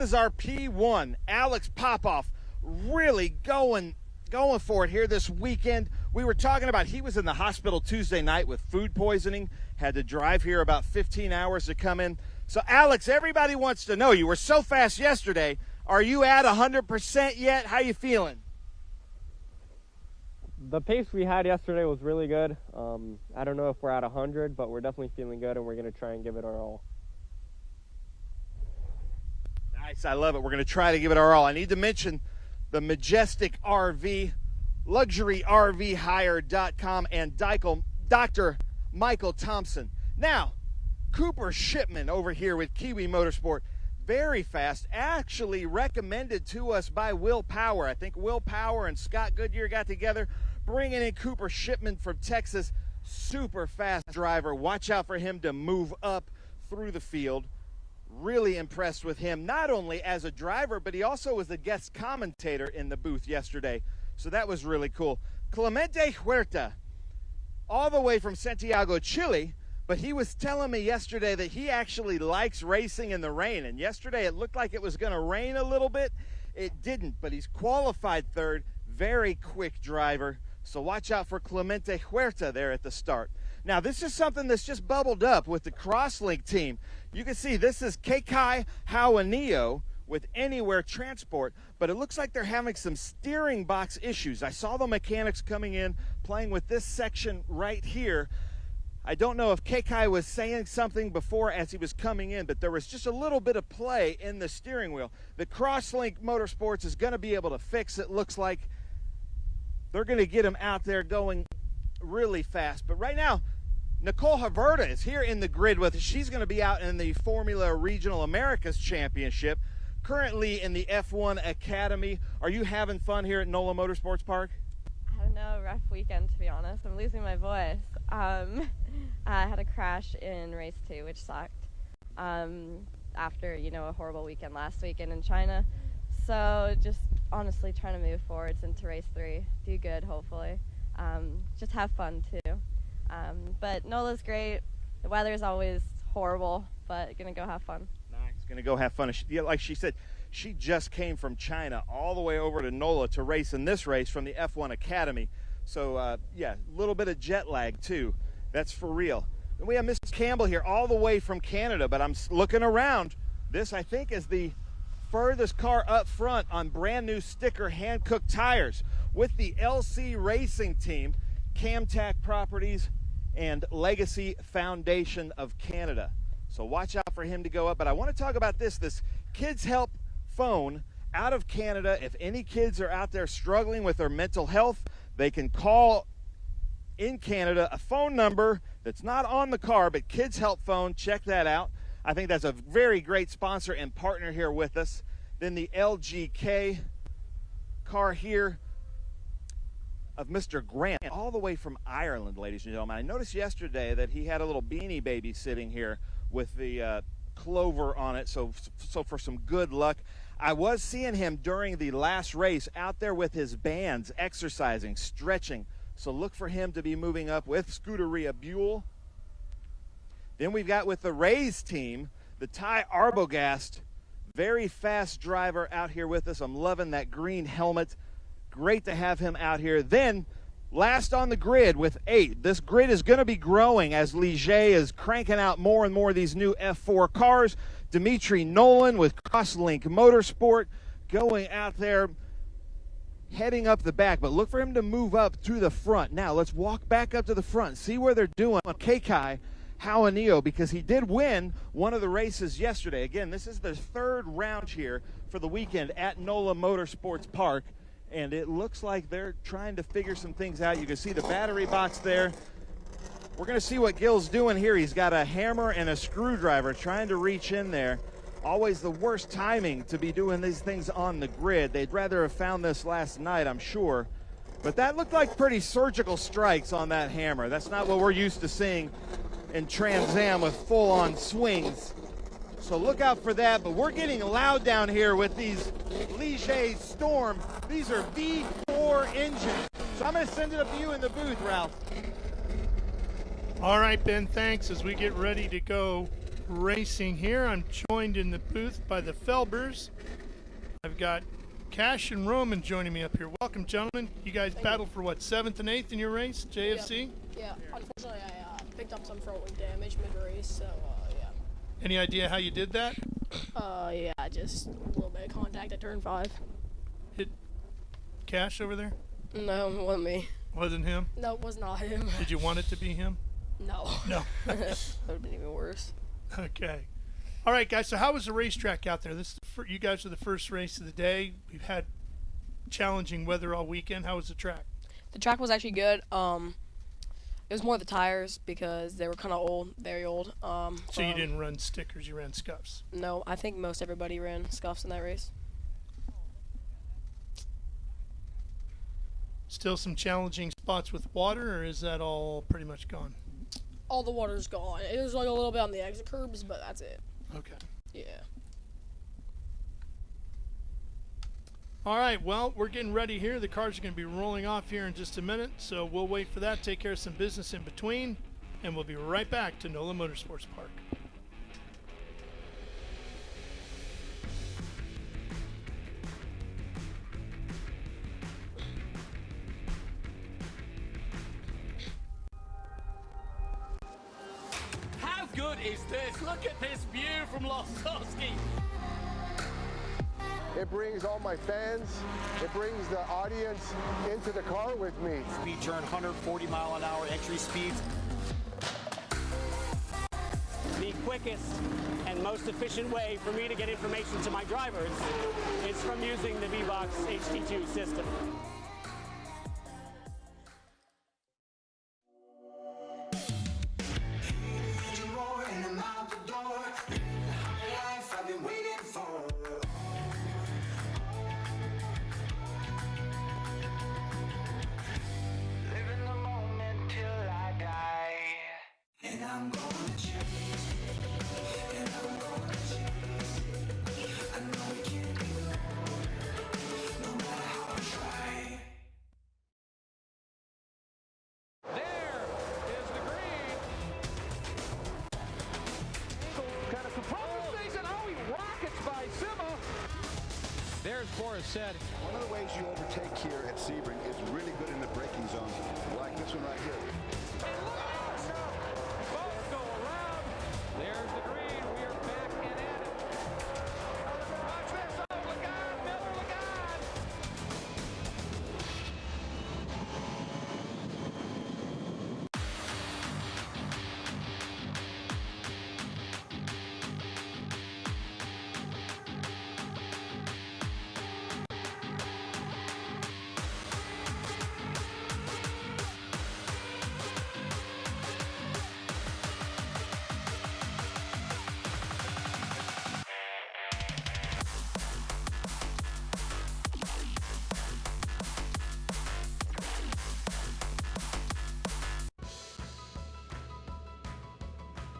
Is our P1, Alex Popoff, really going for it here this weekend. We were talking about he was in the hospital Tuesday night with food poisoning, had to drive here about 15 hours to come in. So, Alex, everybody wants to know, you were so fast yesterday. Are you at 100% yet? How you feeling? The pace we had yesterday was really good. I don't know if we're at 100, but we're definitely feeling good, and we're going to try and give it our all. Nice, I love it. We're going to try to give it our all. I need to mention the Majestic RV, LuxuryRVHire.com, and Dr. Michael Thompson. Now, Cooper Shipman over here with Kiwi Motorsport, very fast, actually recommended to us by Will Power. I think Will Power and Scott Goodyear got together, bringing in Cooper Shipman from Texas. Super fast driver. Watch out for him to move up through the field. Really impressed with him, not only as a driver, but he also was a guest commentator in the booth yesterday. So that was really cool. Clemente Huerta, all the way from Santiago, Chile, but he was telling me yesterday that he actually likes racing in the rain. And yesterday it looked like it was going to rain a little bit. It didn't, but he's qualified third. Very quick driver. So watch out for Clemente Huerta there at the start. Now, this is something that's just bubbled up with the Crosslink team. You can see this is Kekai Hawanio with Anywhere Transport, but it looks like they're having some steering box issues. I saw the mechanics coming in, playing with this section right here. I don't know if Kekai was saying something before as he was coming in, but there was just a little bit of play in the steering wheel. The Crosslink Motorsports is going to be able to fix it. Looks like they're going to get him out there going really fast. But right now, Nicole Haverda is here in the grid with us. She's going to be out in the Formula Regional Americas Championship, currently in the F1 Academy. Are you having fun here at NOLA Motorsports Park? I don't know, rough weekend to be honest. I'm losing my voice. I had a crash in race 2, which sucked, after, you know, a horrible weekend last weekend in China. So just honestly trying to move forwards into race 3, do good hopefully. Just have fun too. But NOLA's great. The weather's always horrible, but gonna go have fun. Nice, gonna go have fun. Yeah, like she said, she just came from China all the way over to NOLA to race in this race from the F1 Academy. So yeah, a little bit of jet lag too. That's for real. And we have Mrs. Campbell here all the way from Canada, but I'm looking around. This, I think, is the furthest car up front on brand new sticker hand-cooked tires with the LC Racing Team, Camtac Properties, and Legacy Foundation of Canada. So watch out for him to go up. But I want to talk about this Kids Help phone out of Canada. If any kids are out there struggling with their mental health, they can call in Canada a phone number that's not on the car, but Kids Help phone. Check that out. I think that's a very great sponsor and partner here with us. Then the LGK car here of Mr. Grant, all the way from Ireland, ladies and gentlemen. I noticed yesterday that he had a little Beanie Baby sitting here with the clover on it, so for some good luck. I was seeing him during the last race out there with his bands, exercising, stretching, so look for him to be moving up with Scuderia Buell. Then we've got with the Rays team, the Ty Arbogast, very fast driver out here with us. I'm loving that green helmet. Great to have him out here. Then last on the grid with 8. This grid is going to be growing as Ligier is cranking out more and more of these new F4 cars. Dimitri Nolan with Crosslink Motorsport going out there, heading up the back. But look for him to move up to the front. Now let's walk back up to the front, see where they're doing on Kekai Hawanio, because he did win one of the races yesterday. Again, this is the 3rd round here for the weekend at NOLA Motorsports Park, and it looks like they're trying to figure some things out. You can see the battery box there. We're going to see what Gil's doing here. He's got a hammer and a screwdriver trying to reach in there. Always the worst timing to be doing these things on the grid. They'd rather have found this last night, I'm sure. But that looked like pretty surgical strikes on that hammer. That's not what we're used to seeing in Trans Am with full-on swings. So look out for that. But we're getting loud down here with these Ligier Storm. These are V4 engines. So I'm going to send it up to you in the booth, Ralph. All right, Ben, thanks. As we get ready to go Racing here. I'm joined in the booth by the Felbers. I've got Cash and Roman joining me up here. Welcome, gentlemen. You guys battled for what, 7th and 8th in your race, JFC? Yeah, unfortunately I picked up some front wing damage mid-race, so yeah. Any idea how you did that? Yeah, just a little bit of contact at turn 5. Hit Cash over there? No, it wasn't me. Wasn't him? No, it was not him. Did you want it to be him? No. No. That would have been even worse. Okay. All right, guys, so how was the racetrack out there? You guys are the first race of the day. We've had challenging weather all weekend. How was the track? The track was actually good. It was more the tires because they were kind of old, very old. So you didn't run stickers, you ran scuffs? No, I think most everybody ran scuffs in that race. Still some challenging spots with water, or is that all pretty much gone? All the water's gone. It was like a little bit on the exit curbs, but that's it. Okay. Yeah. All right, well, we're getting ready here. The cars are going to be rolling off here in just a minute, so we'll wait for that, take care of some business in between, and we'll be right back to NOLA Motorsports Park. How good is this? Look at this view from Losowski. It brings all my fans, it brings the audience into the car with me. Speed turn 140-mile-an-hour entry speeds. The quickest and most efficient way for me to get information to my drivers is from using the V-Box HD2 system. Said. One of the ways you overtake here at Sebring is really good in the braking zone, like this one right here. Both go around. There's the green. We are back and at it. Watch this. Oh, look out, Miller, look out.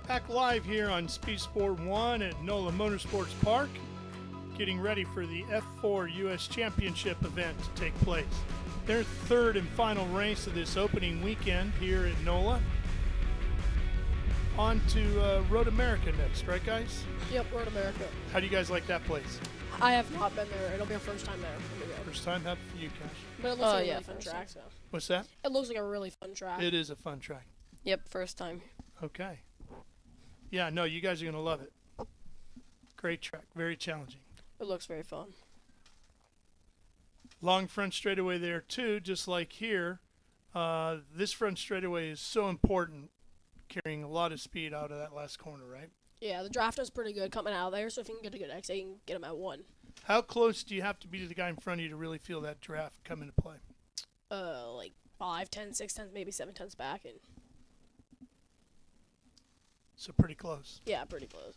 Back live here on Speed Sport 1 at NOLA Motorsports Park, getting ready for the F4 U.S. Championship event to take place. Their third and final race of this opening weekend here at NOLA. On to Road America next, right guys? Yep, Road America. How do you guys like that place? I have not been there. It'll be our first time there. First time? How for you, Cash? But it looks like a really fun track. So. What's that? It looks like a really fun track. It is a fun track. Yep, first time. Okay. Yeah, no, you guys are going to love it. Great track, very challenging. It looks very fun. Long front straightaway there too, just like here. This front straightaway is so important, carrying a lot of speed out of that last corner, right? Yeah, the draft is pretty good coming out of there, so if you can get a good exit, you can get him at 1. How close do you have to be to the guy in front of you to really feel that draft come into play? Like 5, 10, 6 tenths, maybe 7 tenths back. And so pretty close. Yeah, pretty close.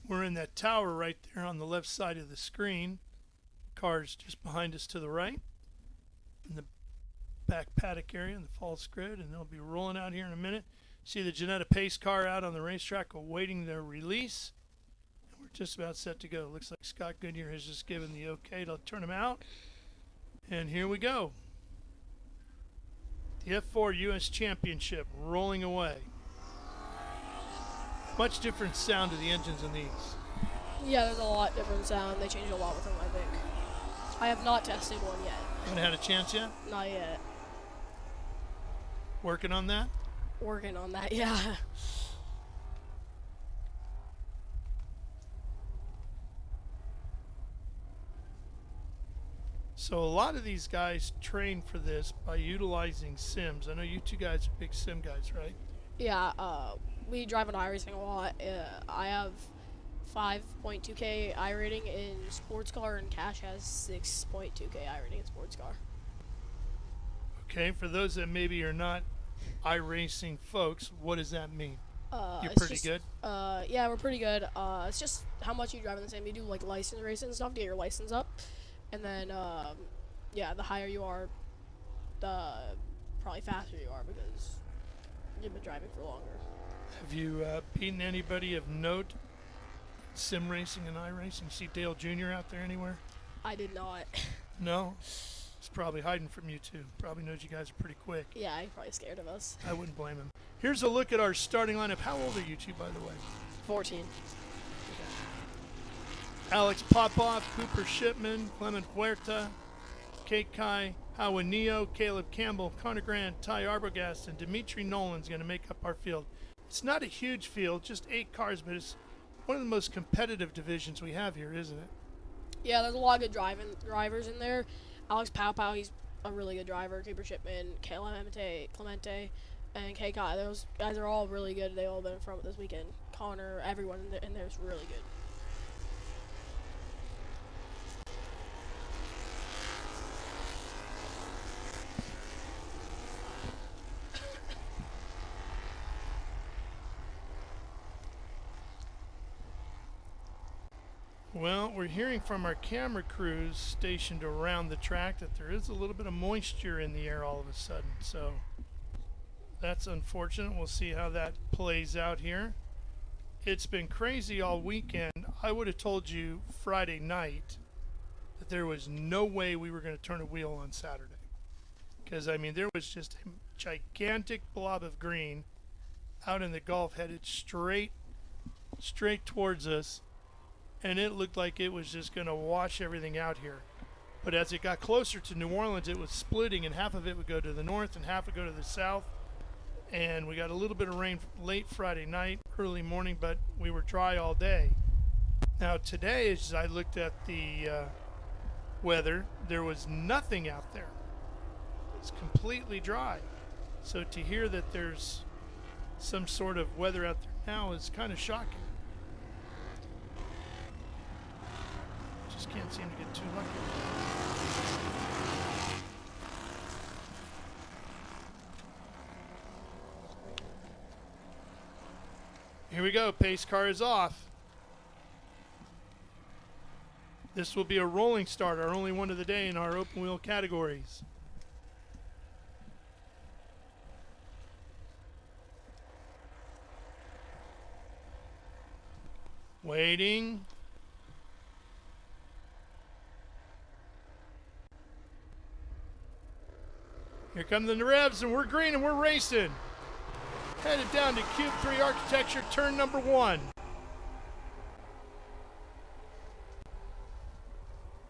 We're in that tower right there on the left side of the screen. Cars just behind us to the right. In the back paddock area in the false grid, and they'll be rolling out here in a minute. See the Janetta Pace car out on the racetrack awaiting their release. And we're just about set to go. Looks like Scott Goodyear has just given the okay to turn them out. And here we go. The F4 U.S. Championship rolling away. much different sound to the engines in these. Yeah, there's a lot different sound. They changed a lot with them, I think. I have not tested one yet. Haven't had a chance yet? Not yet. Working on that? Working on that, yeah. So a lot of these guys train for this by utilizing sims. I know you two guys are big sim guys, right? Yeah, we drive on iRacing a lot. I have 5.2K iRating in sports car, and Cash has 6.2K iRating in sports car. Okay, for those that maybe are not iRacing folks, what does that mean? You're It's pretty just, good? Yeah, we're pretty good. It's just how much you drive in the sim. You do like license racing and stuff to get your license up. And then, yeah, the higher you are, the probably faster you are because you've been driving for longer. Have you beaten anybody of note sim racing and iRacing? See Dale Jr. out there anywhere? I did not. No? He's probably hiding from you too. Probably knows you guys are pretty quick. Yeah, he's probably scared of us. I wouldn't blame him. Here's a look at our starting lineup. How old are you two, by the way? 14. Alex Popoff, Cooper Shipman, Clement Huerta, Kate Kai, Howard Neo, Caleb Campbell, Connor Grant, Ty Arbogast, and Dimitri Nolan's going to make up our field. It's not a huge field, just 8 cars, but it's one of the most competitive divisions we have here, isn't it? Yeah, there's a lot of good drivers in there. Alex Pow, he's a really good driver. Cooper Shipman, Clemente, and Kate Kai. Those guys are all really good. They've all been in front this weekend. Connor, everyone in there is really good. Well, we're hearing from our camera crews stationed around the track that there is a little bit of moisture in the air all of a sudden, so that's unfortunate. We'll see how that plays out here. It's been crazy all weekend. I would have told you Friday night that there was no way we were going to turn a wheel on Saturday. Because, I mean, there was just a gigantic blob of green out in the Gulf headed straight towards us. And it looked like it was just going to wash everything out here. But as it got closer to New Orleans, it was splitting, and half of it would go to the north and half would go to the south. And we got a little bit of rain late Friday night, early morning, but we were dry all day. Now today, as I looked at the weather, there was nothing out there. It's completely dry. So to hear that there's some sort of weather out there now is kind of shocking. Just can't seem to get too lucky. Here we go. Pace car is off. This will be a rolling start, our only one of the day in our open wheel categories. Waiting. Here come the revs, and we're green, and we're racing. Headed down to Cube 3 Architecture, turn number 1.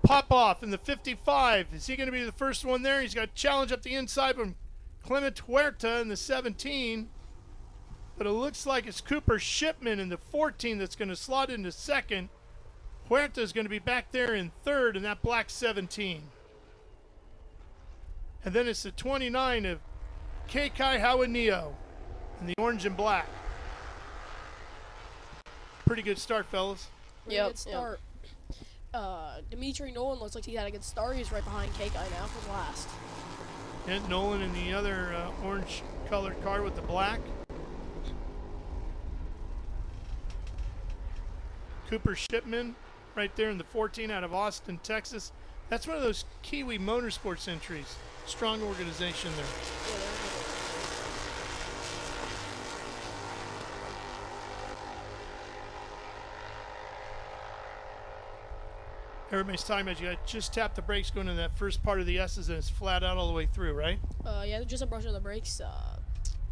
Popoff in the 55. Is he going to be the first one there? He's got a challenge up the inside from Clement Huerta in the 17. But it looks like it's Cooper Shipman in the 14 that's going to slot into second. Huerta is going to be back there in third in that black 17. And then it's the 29 of Keikai Hawaneo in the orange and black. Pretty good start, fellas. Yeah, good start. Dimitri Nolan looks like he had a good start. He's right behind Keikai now for last. And Nolan in the other orange colored car with the black. Cooper Shipman right there in the 14 out of Austin, Texas. That's one of those Kiwi Motorsports entries. Strong organization there. Everybody's talking about you got to just tap the brakes going in that first part of the S's and it's flat out all the way through, right? Yeah, just a brush on the brakes.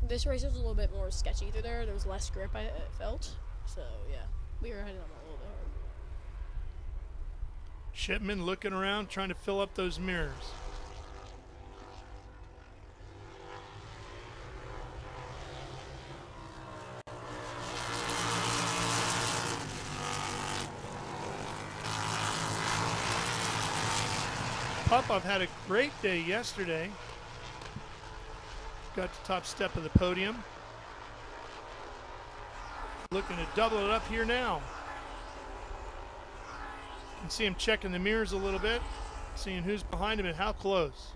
This race was a little bit more sketchy through there. There was less grip, I felt. So yeah, we were heading on a little bit hard. Shipman looking around, trying to fill up those mirrors. Popov had a great day yesterday. Got to top step of the podium. Looking to double it up here now. You can see him checking the mirrors a little bit, seeing who's behind him and how close.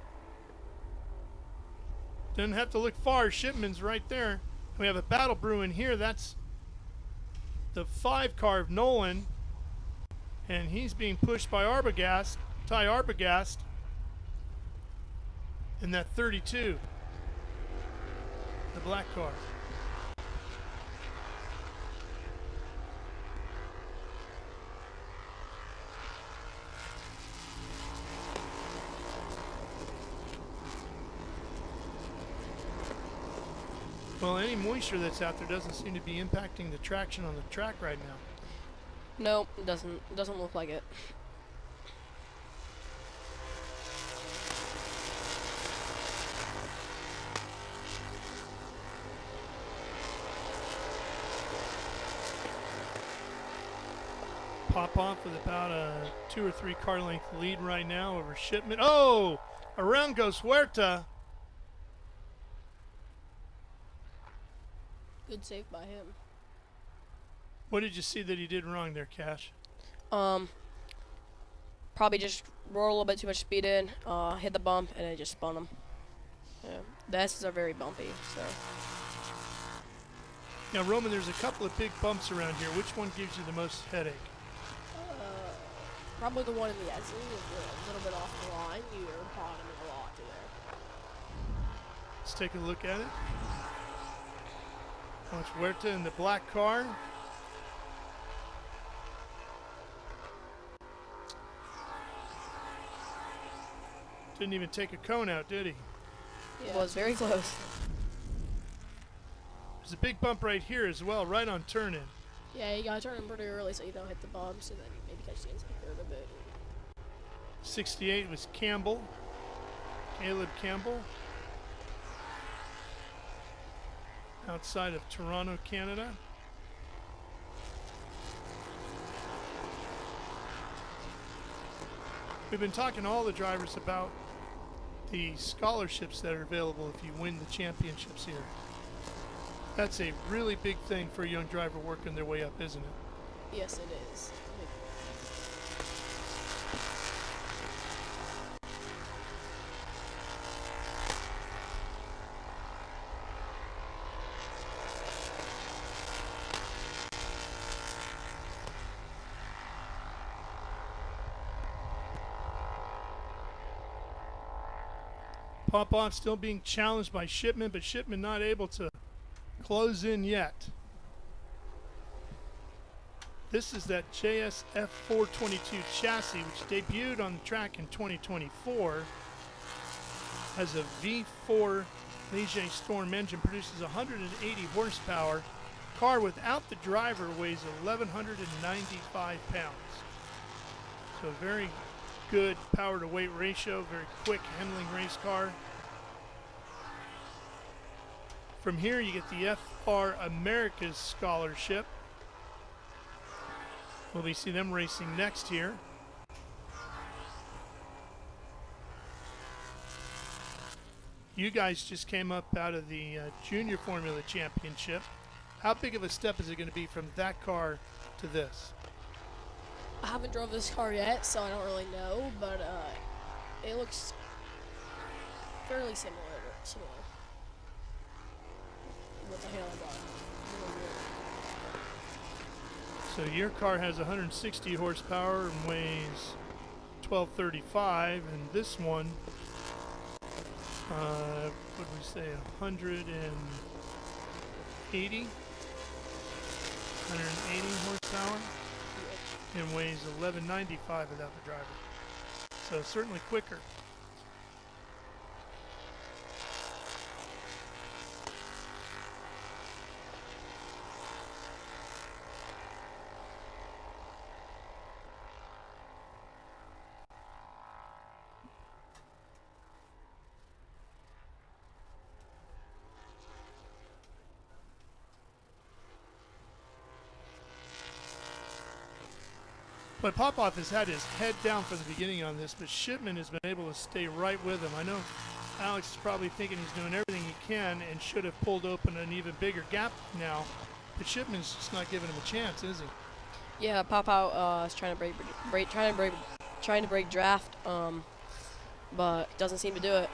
Doesn't have to look far. Shipman's right there. We have a battle brewing here. That's the 5 car of Nolan, and he's being pushed by Arbogast, Ty Arbogast, in that 32, the black car. Well, any moisture that's out there doesn't seem to be impacting the traction on the track right now. Nope, it doesn't look like it. Popov with about a 2 or 3 car length lead right now over Shipman. Oh, around goes Huerta. Good save by him. What did you see that he did wrong there, Cash? Probably just rolled a little bit too much speed in, hit the bump, and it just spun him. Yeah, the S's are very bumpy, so. Now, Roman, there's a couple of big bumps around here. Which one gives you the most headache? Probably the one in the SZ, a little bit off the line. You're bottoming a lot there. Let's take a look at it. That's Huerta in the black car. Didn't even take a cone out, did he? Yeah. It was very close. There's a big bump right here as well, right on turn-in. Yeah, you gotta turn in pretty early so you don't hit the bumps, and then maybe catch the inside curve a bit. 68 was Campbell, Caleb Campbell, outside of Toronto, Canada. We've been talking to all the drivers about the scholarships that are available if you win the championships here. That's a really big thing for a young driver working their way up, isn't it? Yes, it is. Popov still being challenged by Shipman, but Shipman not able to close in yet. This is that JSF 422 chassis, which debuted on the track in 2024. Has a V4 Ligier Storm engine, produces 180 horsepower. Car without the driver weighs 1,195 pounds. So very good power to weight ratio, very quick handling race car. From here you get the FR America's Scholarship. We'll be see them racing next here. You guys just came up out of the Junior Formula Championship. How big of a step is it going to be from that car to this? I haven't drove this car yet, so I don't really know, but it looks fairly similar. With the handlebar. So your car has 160 horsepower and weighs 1235, and this one, what did we say, 180 horsepower, and weighs 1195 without the driver. So certainly quicker. But Popoff has had his head down from the beginning on this, but Shipman has been able to stay right with him. I know Alex is probably thinking he's doing everything he can and should have pulled open an even bigger gap now, but Shipman's just not giving him a chance, is he? Yeah, Popoff is trying to break draft, but doesn't seem to do it.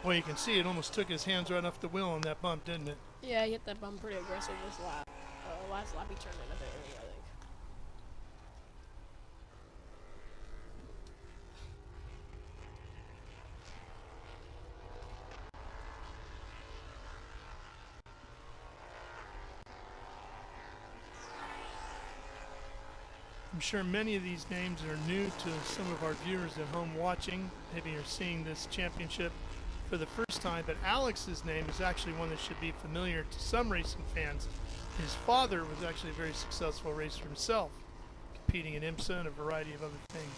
Well, you can see it almost took his hands right off the wheel on that bump, didn't it? Yeah, he hit that bump pretty aggressive this lap. Last lap he turned it a bit early, I think. I'm sure many of these names are new to some of our viewers at home watching. Maybe you're seeing this championship for the first time, but Alex's name is actually one that should be familiar to some racing fans. His father was actually a very successful racer himself, competing in IMSA and a variety of other things.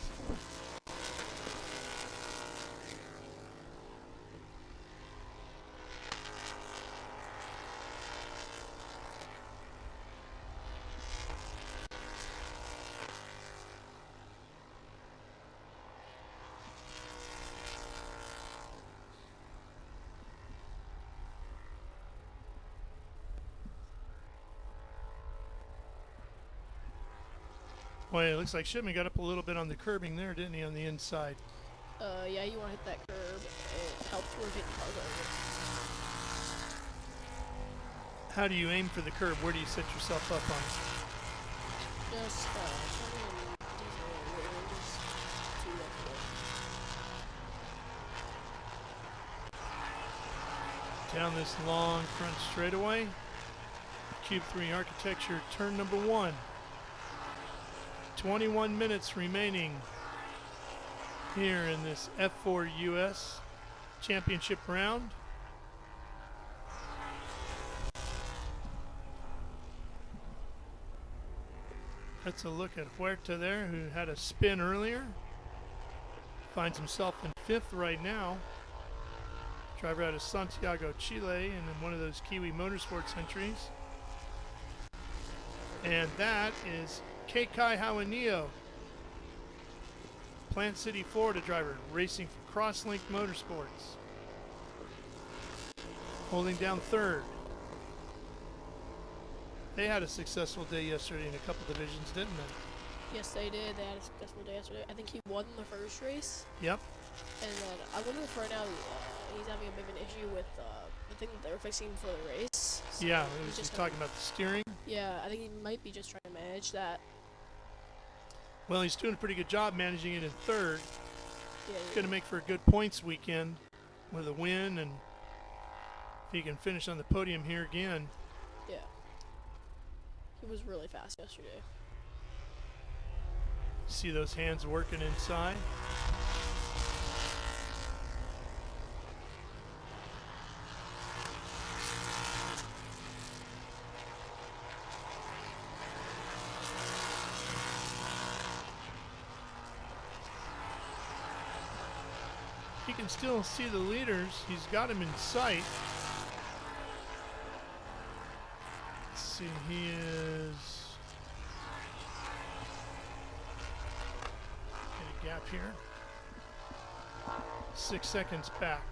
Boy, it looks like Shipman got up a little bit on the curbing there, didn't he, on the inside? Yeah, you want to hit that curb. It helps rotate the cars over. How do you aim for the curb? Where do you set yourself up on it? Just down this long front straightaway. Cube 3 architecture, turn number 1. 21 minutes remaining here in this F4 US championship round. That's a look at Huerta there, who had a spin earlier. Finds himself in 5th right now. Driver out of Santiago, Chile, and in one of those Kiwi Motorsports entries. And that is Keikai Hawanio, Plant City, Florida driver, racing for Crosslink Motorsports. Holding down 3rd. They had a successful day yesterday in a couple divisions, didn't they? Yes, they did. They had a successful day yesterday. I think he won the first race. Yep. And then I wonder if right now he's having a bit of an issue with the thing that they were fixing for the race. So yeah, it was just talking about the steering. Yeah, I think he might be just trying to manage that. Well, he's doing a pretty good job managing it in 3rd. Yeah, It's going to make for a good points weekend with a win, and if he can finish on the podium here again. Yeah. He was really fast yesterday. See those hands working inside. You can still see the leaders. He's got him in sight. Let's see, he is... Get a gap here. 6 seconds back.